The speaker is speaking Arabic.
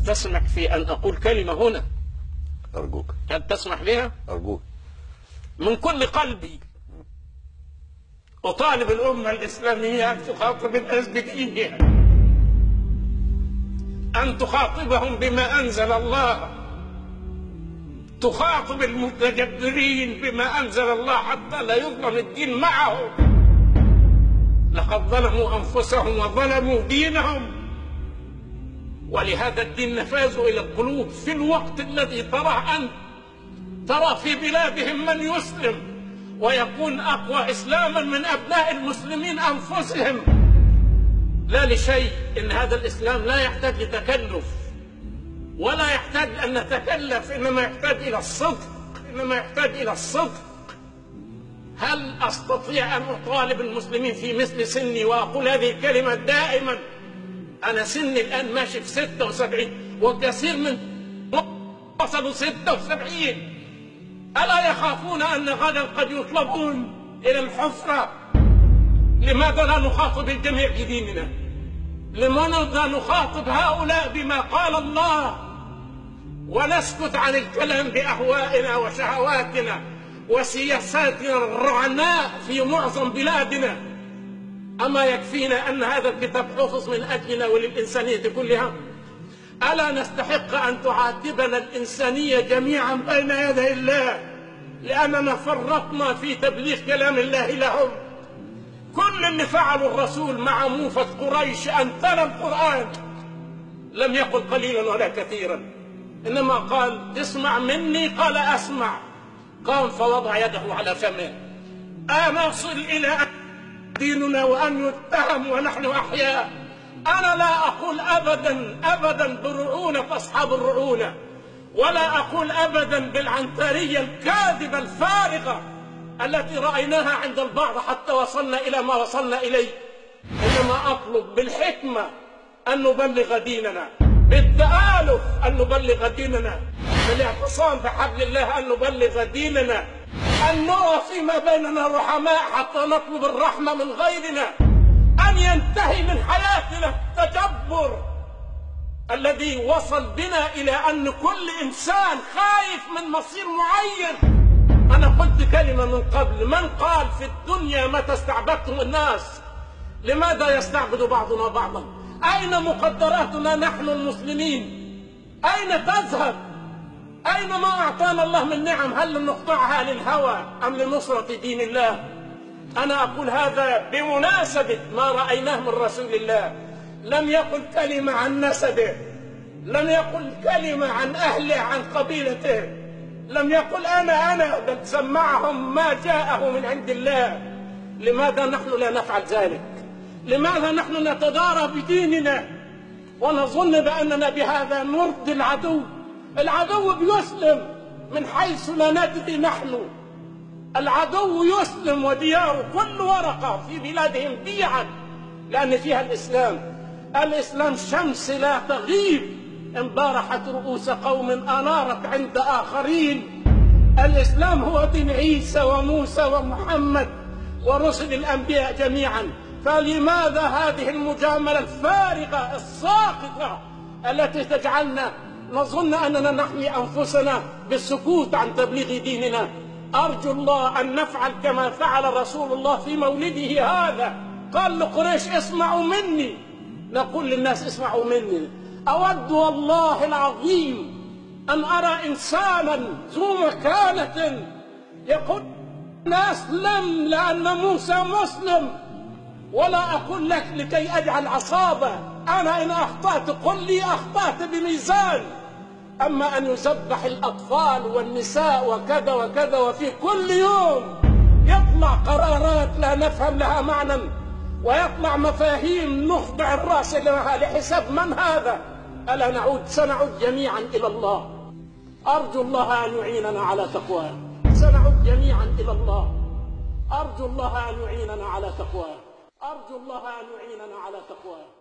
تسمح في أن أقول كلمة هنا؟ أرجوك. هل تسمح بها؟ أرجوك. من كل قلبي أطالب الأمة الإسلامية أن تخاطب الناس بدينها، أن تخاطبهم بما أنزل الله، تخاطب المتجبرين بما أنزل الله حتى لا يظلم الدين معهم. لقد ظلموا أنفسهم وظلموا دينهم، ولهذا الدين نفاذوا إلى القلوب في الوقت الذي ترى في بلادهم من يسلم ويكون أقوى إسلاما من أبناء المسلمين أنفسهم. لا لشيء، إن هذا الإسلام لا يحتاج لتكلف ولا يحتاج أن نتكلف، إنما يحتاج إلى الصدق، إنما يحتاج إلى الصدق. هل أستطيع أن أطالب المسلمين في مثل سني وأقول هذه الكلمة دائما؟ أنا سني الآن ماشي في 76 وكثير من وصلوا 76. ألا يخافون أن غدا قد يطلبون إلى الحفرة؟ لماذا لا نخاطب الجميع بديننا؟ لماذا نخاطب هؤلاء بما قال الله ونسكت عن الكلام بأهوائنا وشهواتنا وسياساتنا الرعناء في معظم بلادنا؟ أما يكفينا أن هذا الكتاب حفظ من أجلنا وللإنسانية كلها؟ ألا نستحق أن تعاتبنا الإنسانية جميعا بين يدي الله لأننا فرطنا في تبليغ كلام الله لهم؟ كل اللي فعله الرسول مع موفد قريش أن تلا القرآن لم يقل قليلا ولا كثيرا، إنما قال اسمع مني، قال أسمع. قام فوضع يده على فمه. نصل إلى ديننا وأن يتهم ونحن أحياء. أنا لا أقول أبدا برعونة أصحاب الرعونة، ولا أقول أبدا بالعنترية الكاذبة الفارغة التي رأيناها عند البعض حتى وصلنا إلى ما وصلنا إليه، إنما أطلب بالحكمة أن نبلغ ديننا، بالتآلف أن نبلغ ديننا، بالاعتصام بحبل الله أن نبلغ ديننا، أن نرى فيما بيننا رحماء حتى نطلب الرحمة من غيرنا، أن ينتهي من حياتنا التجبر الذي وصل بنا إلى أن كل إنسان خايف من مصير معين. أنا قلت كلمة من قبل: من قال في الدنيا متى استعبدتم الناس؟ لماذا يستعبد بعضنا بعضا؟ أين مقدراتنا نحن المسلمين؟ أين تذهب؟ أين ما أعطانا الله من نعم؟ هل نقطعها للهوى أم لنصرة دين الله؟ أنا أقول هذا بمناسبة ما رأيناه من رسول الله. لم يقل كلمة عن نسبه، لم يقل كلمة عن أهله، عن قبيلته، لم يقل أنا بل سمعهم ما جاءه من عند الله. لماذا نحن لا نفعل ذلك؟ لماذا نحن نتدارى بديننا ونظن بأننا بهذا نرضي العدو؟ العدو بيسلم من حيث لا ندري نحن. العدو يسلم ودياره كل ورقة في بلادهم بيعت لأن فيها الإسلام. الإسلام شمس لا تغيب إن بارحت رؤوس قوم أنارت عند آخرين. الإسلام هو دين عيسى وموسى ومحمد ورسل الأنبياء جميعا. فلماذا هذه المجاملة الفارغة الساقطة التي تجعلنا نظن أننا نحمي أنفسنا بالسكوت عن تبليغ ديننا؟ أرجو الله أن نفعل كما فعل رسول الله في مولده هذا. قال لقريش اسمعوا مني، نقول للناس اسمعوا مني. أود والله العظيم أن أرى إنسانا ذو مكانة يقول نسلم لأن موسى مسلم، ولا أقول لك لكي أجعل عصابة. أنا إن أخطأت قل لي أخطأت بميزان. أما أن يسبح الأطفال والنساء وكذا وكذا، وفي كل يوم يطلع قرارات لا نفهم لها معنى، ويطلع مفاهيم نخضع الرأس لها لحساب من هذا؟ ألا سنعود جميعا إلى الله. أرجو الله أن يعيننا على تقواه. سنعود جميعا إلى الله. أرجو الله أن يعيننا على تقواه. أرجو الله أن يعيننا على تقواه.